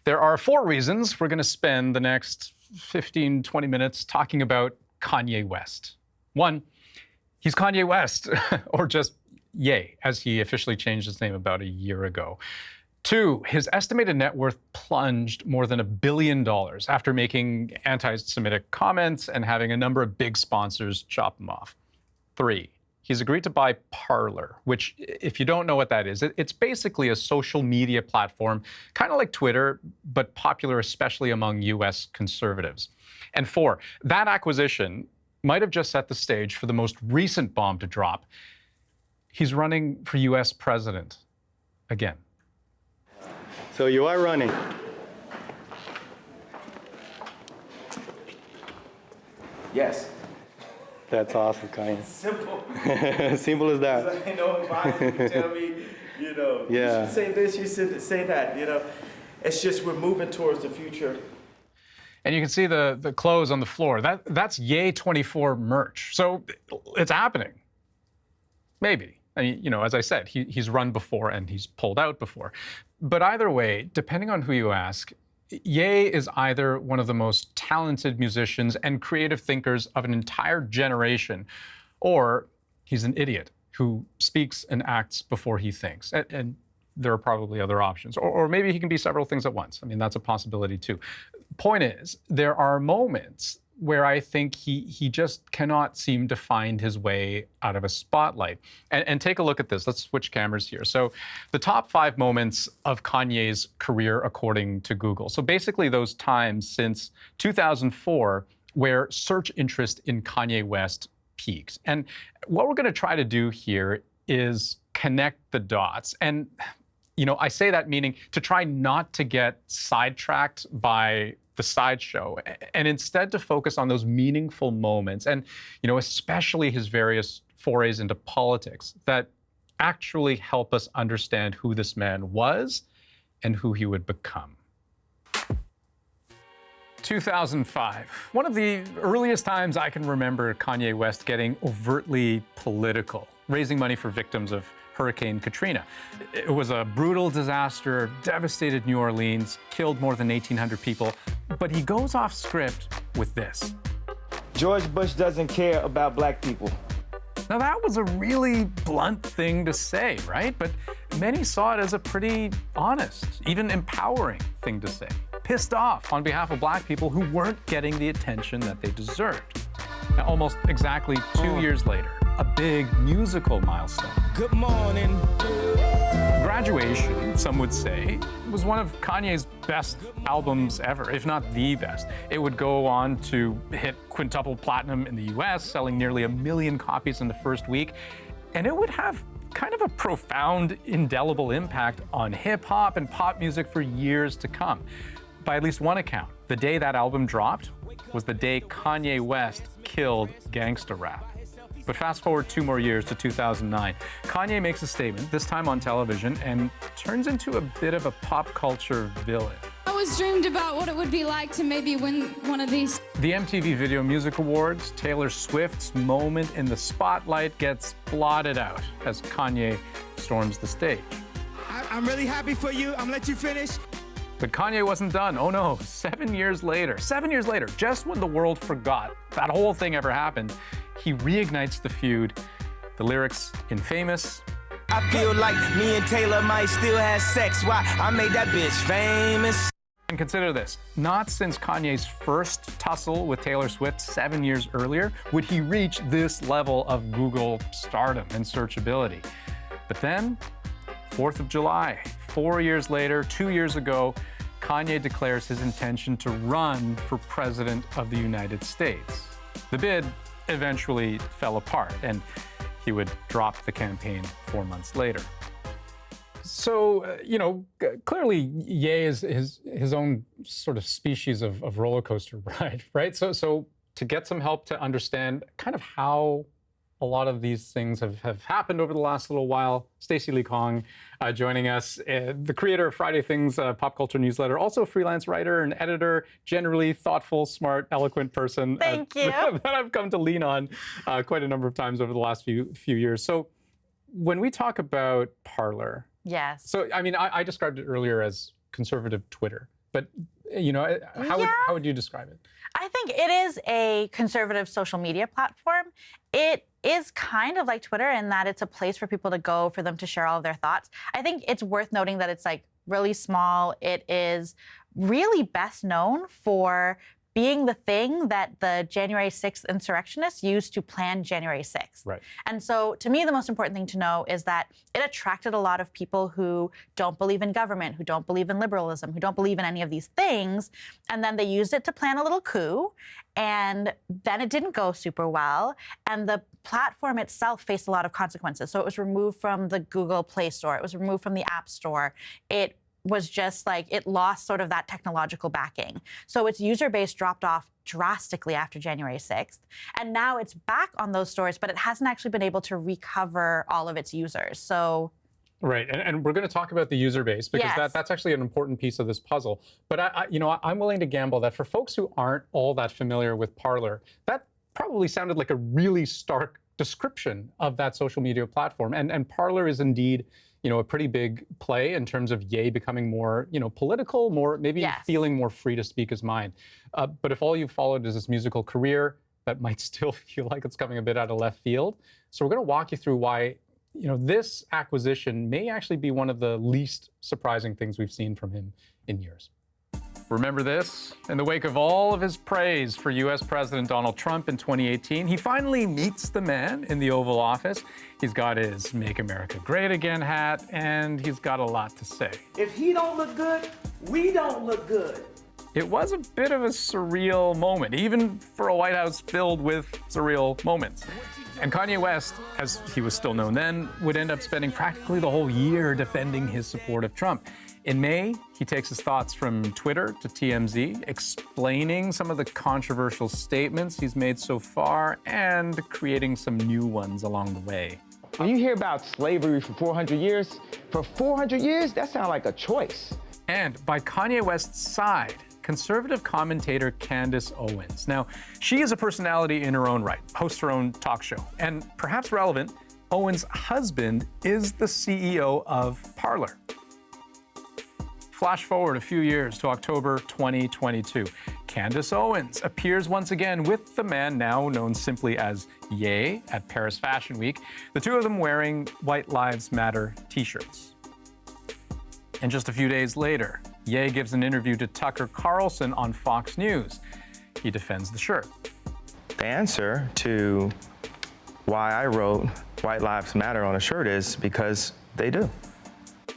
There are 4 reasons we're going to spend the next 15, 20 minutes talking about Kanye West. 1, he's Kanye West, or just Ye, as he officially changed his name about a year ago. 2, his estimated net worth plunged more than $1 billion after making anti-Semitic comments and having a number of big sponsors chop him off. 3, he's agreed to buy Parler, which, if you don't know what that is, it's basically a social media platform, kind of like Twitter, but popular especially among US conservatives. And 4, that acquisition might have just set the stage for the most recent bomb to drop. He's running for US president again. So you are running. Yes. That's awesome, Kanye. Simple. Simple as that. I know if you tell me, you should say this, you should say that, It's just we're moving towards the future. And you can see the clothes on the floor. That's Ye 24 merch. So it's happening. Maybe. I mean, as I said, he's run before and he's pulled out before. But either way, depending on who you ask, Ye is either one of the most talented musicians and creative thinkers of an entire generation, or he's an idiot who speaks and acts before he thinks. And there are probably other options. Or maybe he can be several things at once. I mean, that's a possibility too. Point is, there are moments where I think he just cannot seem to find his way out of a spotlight. And take a look at this. Let's switch cameras here. So the top 5 moments of Kanye's career according to Google. So basically those times since 2004 where search interest in Kanye West peaked. And what we're going to try to do here is connect the dots. And I say that meaning to try not to get sidetracked by the sideshow, and instead to focus on those meaningful moments, and especially his various forays into politics that actually help us understand who this man was and who he would become. 2005, one of the earliest times I can remember Kanye West getting overtly political, raising money for victims of Hurricane Katrina. It was a brutal disaster, devastated New Orleans, killed more than 1,800 people, but he goes off script with this. George Bush doesn't care about black people. Now that was a really blunt thing to say, right? But many saw it as a pretty honest, even empowering thing to say. Pissed off on behalf of black people who weren't getting the attention that they deserved. Now, almost exactly 2 years later, a big musical milestone. Good morning. Graduation, some would say, was one of Kanye's best albums ever, if not the best. It would go on to hit quintuple platinum in the US, selling nearly 1 million copies in the first week. And it would have kind of a profound, indelible impact on hip-hop and pop music for years to come. By at least one account, the day that album dropped was the day Kanye West killed gangsta rap. But fast forward 2 more years to 2009. Kanye makes a statement, this time on television, and turns into a bit of a pop culture villain. I always dreamed about what it would be like to maybe win one of these. The MTV Video Music Awards, Taylor Swift's moment in the spotlight gets blotted out as Kanye storms the stage. I'm really happy for you. I'm gonna let you finish. But Kanye wasn't done. Oh no, 7 years later, just when the world forgot that whole thing ever happened, he reignites the feud. The lyrics in Famous. I feel like me and Taylor might still have sex. Why? I made that bitch famous. And consider this, not since Kanye's first tussle with Taylor Swift 7 years earlier would he reach this level of Google stardom and searchability. But then, 4th of July, 4 years later, 2 years ago, Kanye declares his intention to run for president of the United States. The bid eventually fell apart, and he would drop the campaign 4 months later. So, clearly Ye is his own sort of species of roller coaster ride, right? So to get some help to understand kind of how a lot of these things have happened over the last little while, Stacey Lee Kong joining us, the creator of Friday Things pop culture newsletter, also a freelance writer and editor, generally thoughtful, smart, eloquent person. Thank you. That I've come to lean on quite a number of times over the last few years. So when we talk about Parler, yes. So I mean, I described it earlier as conservative Twitter. But, how would you describe it? I think it is a conservative social media platform. It is kind of like Twitter in that it's a place for people to go for them to share all of their thoughts. I think it's worth noting that it's like really small. It is really best known for being the thing that the January 6th insurrectionists used to plan January 6th. Right. And so to me, the most important thing to know is that it attracted a lot of people who don't believe in government, who don't believe in liberalism, who don't believe in any of these things. And then they used it to plan a little coup. And then it didn't go super well. And the platform itself faced a lot of consequences. So it was removed from the Google Play Store. It was removed from the App Store. It was just like, it lost sort of that technological backing. So its user base dropped off drastically after January 6th. And now it's back on those stores, but it hasn't actually been able to recover all of its users. So. Right, and we're going to talk about the user base because that's actually an important piece of this puzzle. But I'm willing to gamble that for folks who aren't all that familiar with Parler, that probably sounded like a really stark description of that social media platform. And Parler is indeed, a pretty big play in terms of Ye becoming more, political, more maybe feeling more free to speak his mind. But if all you've followed is his musical career, that might still feel like it's coming a bit out of left field. So we're going to walk you through why, this acquisition may actually be one of the least surprising things we've seen from him in years. Remember this? In the wake of all of his praise for U.S. President Donald Trump in 2018, he finally meets the man in the Oval Office. He's got his Make America Great Again hat, and he's got a lot to say. If he don't look good, we don't look good. It was a bit of a surreal moment, even for a White House filled with surreal moments. And Kanye West, as he was still known then, would end up spending practically the whole year defending his support of Trump. In May, he takes his thoughts from Twitter to TMZ, explaining some of the controversial statements he's made so far and creating some new ones along the way. When you hear about slavery for 400 years, that sounds like a choice. And by Kanye West's side, conservative commentator Candace Owens. Now, she is a personality in her own right, hosts her own talk show. And perhaps relevant, Owens' husband is the CEO of Parler. Flash forward a few years to October 2022. Candace Owens appears once again with the man now known simply as Ye at Paris Fashion Week, the two of them wearing White Lives Matter t-shirts. And just a few days later, Ye gives an interview to Tucker Carlson on Fox News. He defends the shirt. The answer to why I wrote White Lives Matter on a shirt is because they do.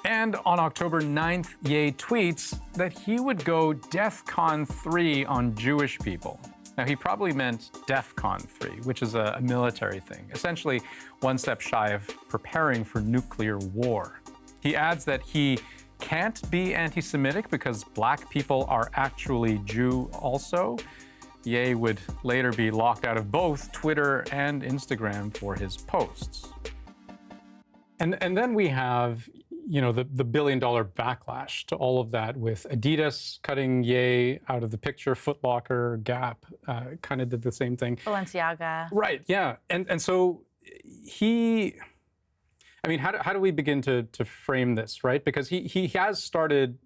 And on October 9th, Ye tweets that he would go DEFCON 3 on Jewish people. Now, he probably meant DEFCON 3, which is a military thing, essentially one step shy of preparing for nuclear war. He adds that he can't be anti-Semitic because black people are actually Jew also. Ye would later be locked out of both Twitter and Instagram for his posts. And then we have, the billion-dollar backlash to all of that with Adidas cutting Ye out of the picture, Foot Locker, Gap kind of did the same thing. Balenciaga. Right, yeah. And so how do we begin to frame this, right? Because he has started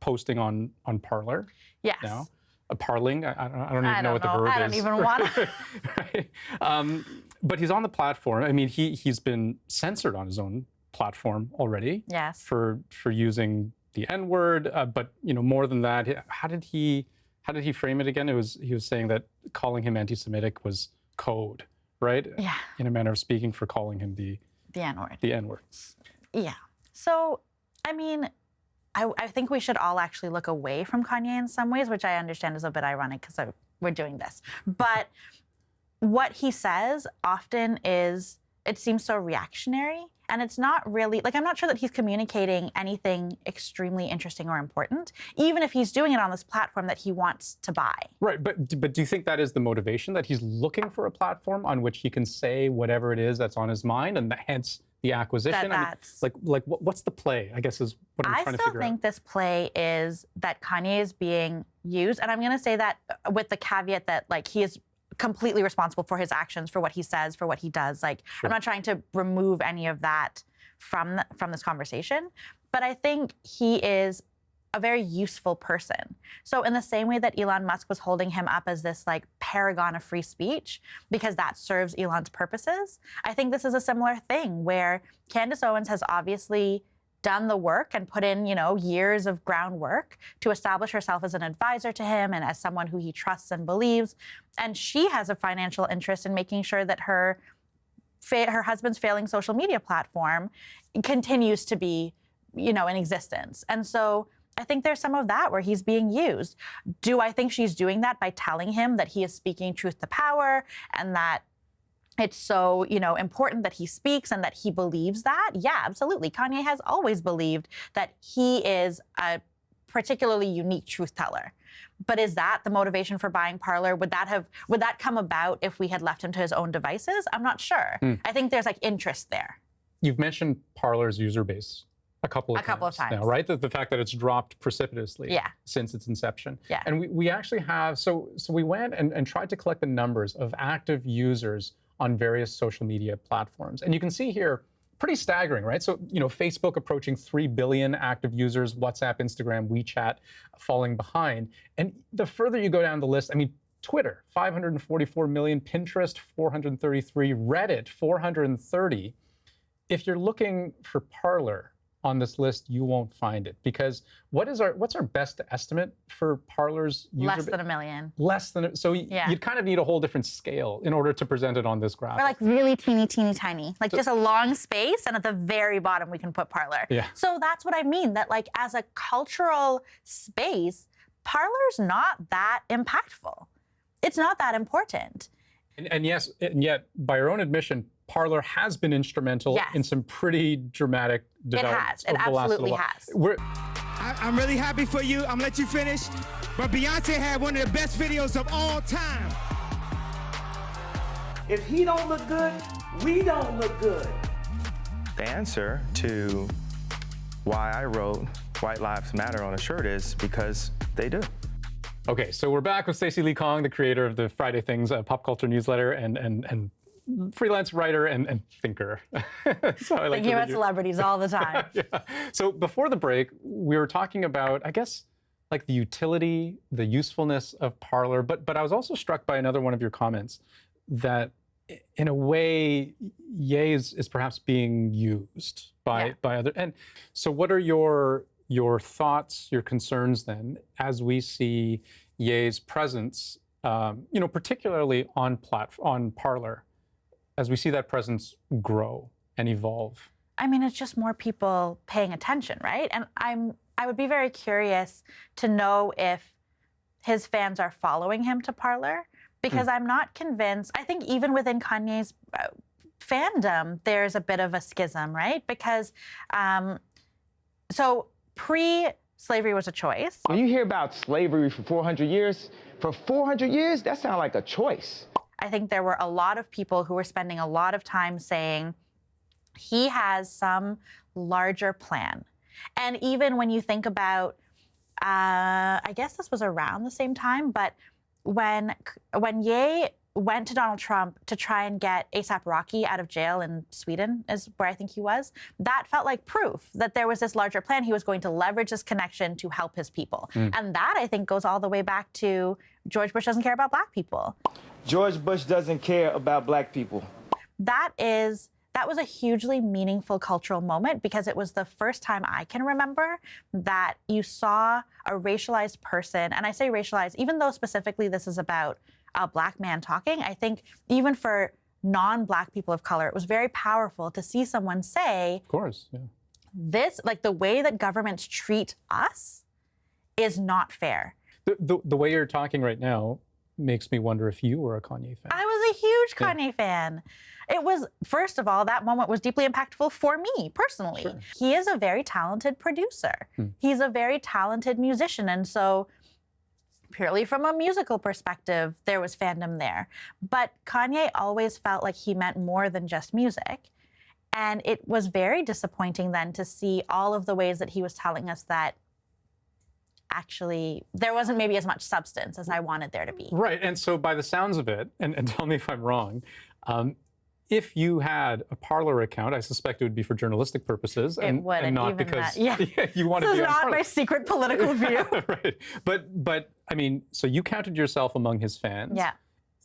posting on Parler. Yes. Now. Parling, I don't even know what the verb is. I don't even want to. Right? But he's on the platform. He's been censored on his own platform already. Yes. For using the N-word, but more than that, how did he frame it again? He was saying that calling him anti-Semitic was code, right? Yeah. In a manner of speaking, for calling him the N-word. The N-word. Yeah. So, I think we should all actually look away from Kanye in some ways, which I understand is a bit ironic because we're doing this. But what he says often is, it seems so reactionary. And it's not really, I'm not sure that he's communicating anything extremely interesting or important, even if he's doing it on this platform that he wants to buy. Right, but do you think that is the motivation, that he's looking for a platform on which he can say whatever it is that's on his mind, and hence the acquisition? What's the play, I guess, is what I'm trying to figure out. I still think this play is that Kanye is being used, and I'm going to say that with the caveat that, he is completely responsible for his actions, for what he says, for what he does. Sure. I'm not trying to remove any of that from this conversation, but I think he is a very useful person. So in the same way that Elon Musk was holding him up as this like paragon of free speech, because that serves Elon's purposes, I think this is a similar thing where Candace Owens has obviously done the work and put in, years of groundwork to establish herself as an advisor to him and as someone who he trusts and believes. And she has a financial interest in making sure that her husband's failing social media platform continues to be, in existence. And so I think there's some of that where he's being used. Do I think she's doing that by telling him that he is speaking truth to power and that it's so, important that he speaks and that he believes that? Yeah, absolutely. Kanye has always believed that he is a particularly unique truth teller. But is that the motivation for buying Parler? Would that come about if we had left him to his own devices? I'm not sure. I think there's interest there. You've mentioned Parler's user base a couple of times now, right? The fact that it's dropped precipitously since its inception. Yeah. And we actually have, so we went and tried to collect the numbers of active users on various social media platforms. And you can see here, pretty staggering, right? So, Facebook approaching 3 billion active users, WhatsApp, Instagram, WeChat falling behind. And the further you go down the list, Twitter, 544 million, Pinterest, 433, Reddit, 430. If you're looking for Parler on this list, you won't find it, because what's our best estimate for Parler's user base? Less than 1 million. Less than, so you'd kind of need a whole different scale in order to present it on this graph. Or really teeny, tiny. Just a long space, and at the very bottom we can put Parler. Yeah. So that's what I mean, that as a cultural space, Parler's not that impactful. It's not that important. And yet, by your own admission, Parler has been instrumental in some pretty dramatic developments. It has. It absolutely has. I'm really happy for you. I'm gonna let you finish. But Beyonce had one of the best videos of all time. If he don't look good, we don't look good. The answer to why I wrote White Lives Matter on a shirt is because they do. Okay, so we're back with Stacey Lee Kong, the creator of the Friday Things pop culture newsletter and freelance writer and thinker. So I like thinking about celebrities all the time. Yeah. So before the break, we were talking about, I guess, the utility, the usefulness of Parler, but I was also struck by another one of your comments that in a way, Ye is perhaps being used by other. And so what are your thoughts, your concerns then, as we see Ye's presence, particularly on Parler, as we see that presence grow and evolve? It's just more people paying attention, right? And I would be very curious to know if his fans are following him to Parler, because I'm not convinced. I think even within Kanye's fandom, there's a bit of a schism, right? Because so pre-slavery was a choice. When you hear about slavery for 400 years, that sounds like a choice. I think there were a lot of people who were spending a lot of time saying he has some larger plan. And even when you think about, I guess this was around the same time, but when Ye went to Donald Trump to try and get A$AP Rocky out of jail in Sweden, is where I think he was, that felt like proof that there was this larger plan. He was going to leverage this connection to help his people. And that, I think, goes all the way back to George Bush doesn't care about black people. George Bush doesn't care about black people. That was a hugely meaningful cultural moment, because it was the first time I can remember that you saw a racialized person, and I say racialized, even though specifically this is about a black man talking, I think even for non-black people of color, it was very powerful to see someone say, of course, this, the way that governments treat us is not fair. The way you're talking right now makes me wonder if you were a Kanye fan. I was a huge Kanye fan. It was, first of all, that moment was deeply impactful for me personally. Sure. He is a very talented producer. He's a very talented musician. And so purely from a musical perspective, there was fandom there. But Kanye always felt like he meant more than just music. And it was very disappointing then to see all of the ways that he was telling us that actually there wasn't maybe as much substance as I wanted there to be. Right, and so by the sounds of it, and tell me if I'm wrong, if you had a Parler account, I suspect it would be for journalistic purposes, and not even because that. you want to This be is on not Parler. my secret political view. Right. But I mean, so you counted yourself among his fans. Yeah.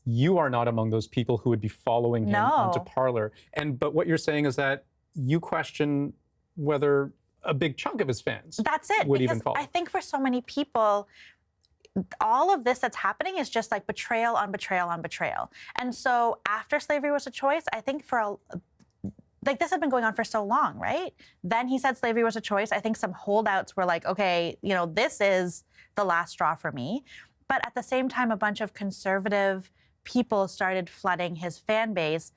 You are not among those people who would be following him onto No. Parler. But what you're saying is that you question whether a big chunk of his fans That's it. would because even follow. I think for so many people, all of this that's happening is just like betrayal on betrayal on betrayal. And so after slavery was a choice, I think like this had been going on for so long, right? Then he said slavery was a choice. I think some holdouts were like, okay, this is the last straw for me. But at the same time, a bunch of conservative people started flooding his fan base,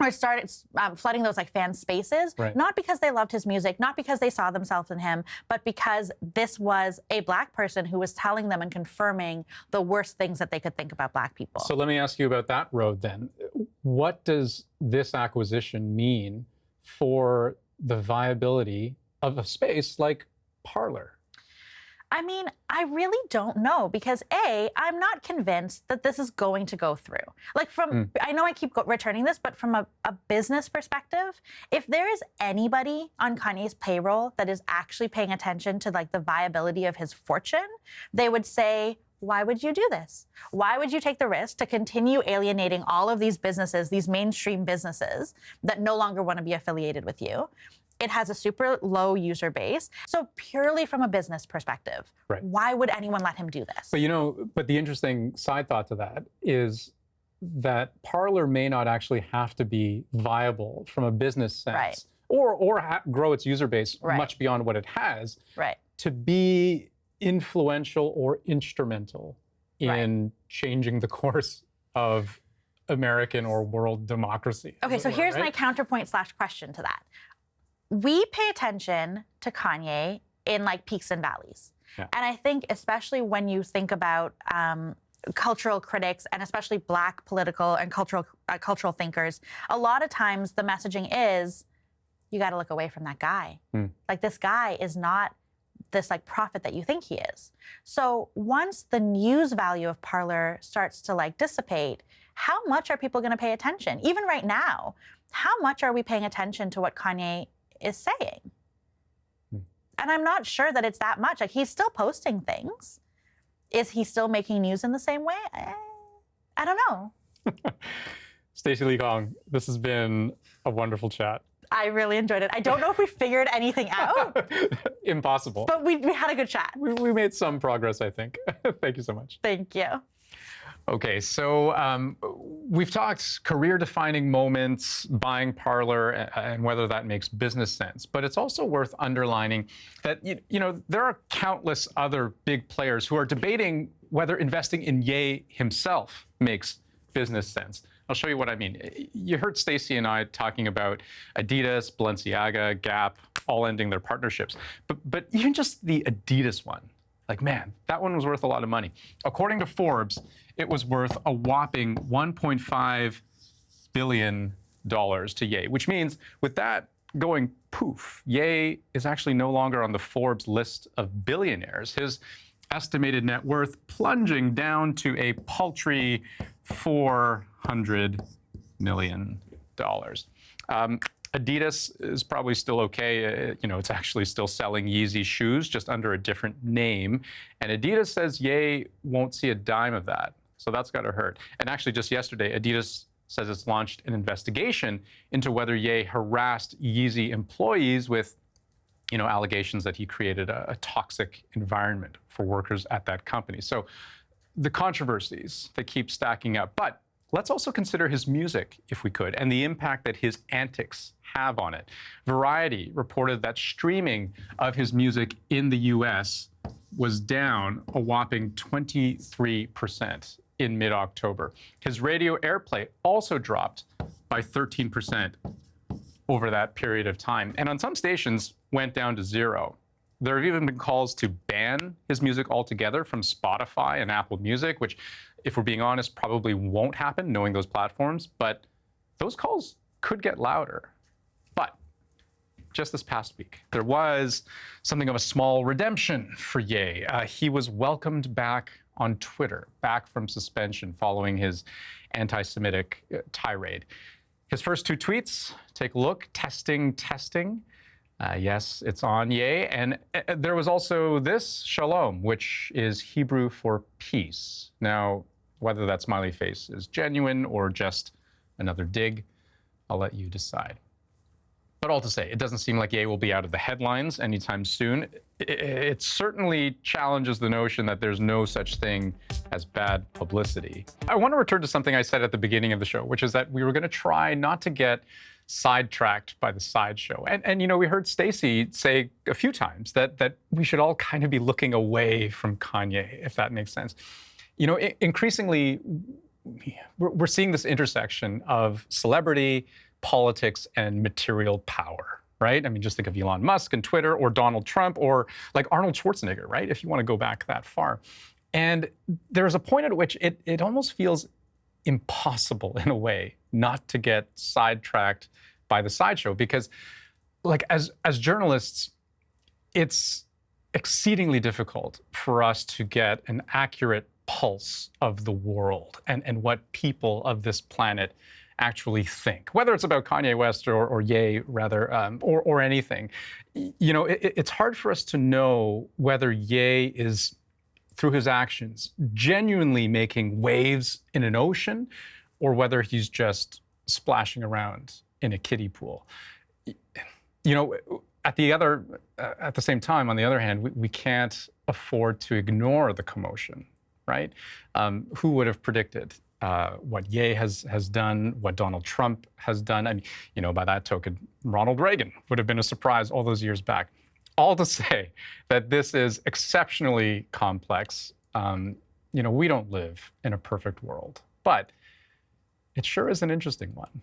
or started flooding those like fan spaces, Right. not because they loved his music, not because they saw themselves in him, but because this was a Black person who was telling them and confirming the worst things that they could think about Black people. So let me ask you about that road then. What does this acquisition mean for the viability of a space like Parler? I mean, I really don't know because I'm not convinced that this is going to go through. Like I know I keep returning this, but from a business perspective, if there is anybody on Kanye's payroll that is actually paying attention to like the viability of his fortune, they would say, why would you do this? Why would you take the risk to continue alienating all of these businesses, these mainstream businesses that no longer want to be affiliated with you? It has a super low user base. So purely from a business perspective, Right. why would anyone let him do this? But the interesting side thought to that is that Parler may not actually have to be viable from a business sense, Right. or grow its user base Right. much beyond what it has, Right. to be influential or instrumental in changing the course of American or world democracy. Okay, so here's my right? counterpoint / question to that. We pay attention to Kanye in like peaks and valleys. Yeah. And I think especially when you think about cultural critics and especially Black political and cultural thinkers, a lot of times the messaging is, you got to look away from that guy. Like this guy is not this like prophet that you think he is. So once the news value of Parler starts to like dissipate, how much are people going to pay attention? Even right now, how much are we paying attention to what Kanye is saying? And I'm not sure that it's that much. Like he's still posting things. Is he still making news in the same way? I don't know. Stacey Lee Kong, this has been a wonderful chat. I really enjoyed it. I don't know if we figured anything out, Impossible. but we had a good chat. We made some progress, I think. Thank you so much. Thank you. Okay, so we've talked career-defining moments, buying Parler, and whether that makes business sense. But it's also worth underlining that there are countless other big players who are debating whether investing in Ye himself makes business sense. I'll show you what I mean. You heard Stacey and I talking about Adidas, Balenciaga, Gap, all ending their partnerships. But even just the Adidas one, like, man, that one was worth a lot of money. According to Forbes, it was worth a whopping $1.5 billion to Ye, which means with that going poof, Ye is actually no longer on the Forbes list of billionaires. His estimated net worth plunging down to a paltry $400 million. Adidas is probably still okay. It's actually still selling Yeezy shoes, just under a different name. And Adidas says Ye won't see a dime of that. So that's got to hurt. And actually, just yesterday, Adidas says it's launched an investigation into whether Ye harassed Yeezy employees with, allegations that he created a toxic environment for workers at that company. So the controversies, they keep stacking up. But let's also consider his music, if we could, and the impact that his antics have on it. Variety reported that streaming of his music in the US was down a whopping 23% in mid-October. His radio airplay also dropped by 13% over that period of time. And on some stations, went down to 0. There have even been calls to ban his music altogether from Spotify and Apple Music, which, if we're being honest, probably won't happen, knowing those platforms. But those calls could get louder. But just this past week, there was something of a small redemption for Ye. He was welcomed back on Twitter, back from suspension following his anti-Semitic tirade. His first two tweets, take a look, testing. Yes, it's on, Ye. And there was also this, shalom, which is Hebrew for peace. Now, whether that smiley face is genuine or just another dig, I'll let you decide. But all to say, it doesn't seem like Ye will be out of the headlines anytime soon. It certainly challenges the notion that there's no such thing as bad publicity. I want to return to something I said at the beginning of the show, which is that we were going to try not to get sidetracked by the sideshow. And you know, we heard Stacey say a few times that we should all kind of be looking away from Kanye, if that makes sense. You know, increasingly, we're seeing this intersection of celebrity, politics, and material power, right? I mean, just think of Elon Musk and Twitter, or Donald Trump, or like Arnold Schwarzenegger, right? If you want to go back that far. And there's a point at which it almost feels impossible in a way not to get sidetracked by the sideshow, because like as journalists, it's exceedingly difficult for us to get an accurate pulse of the world and what people of this planet actually think, whether it's about Kanye West or Ye, rather, or anything. You know, it's hard for us to know whether Ye is, through his actions, genuinely making waves in an ocean, or whether he's just splashing around in a kiddie pool. You know, at the same time, on the other hand, we can't afford to ignore the commotion, right? Who would have predicted what Ye has done, what Donald Trump has done? And, you know, by that token, Ronald Reagan would have been a surprise all those years back. All to say that this is exceptionally complex. You know, we don't live in a perfect world, but it sure is an interesting one.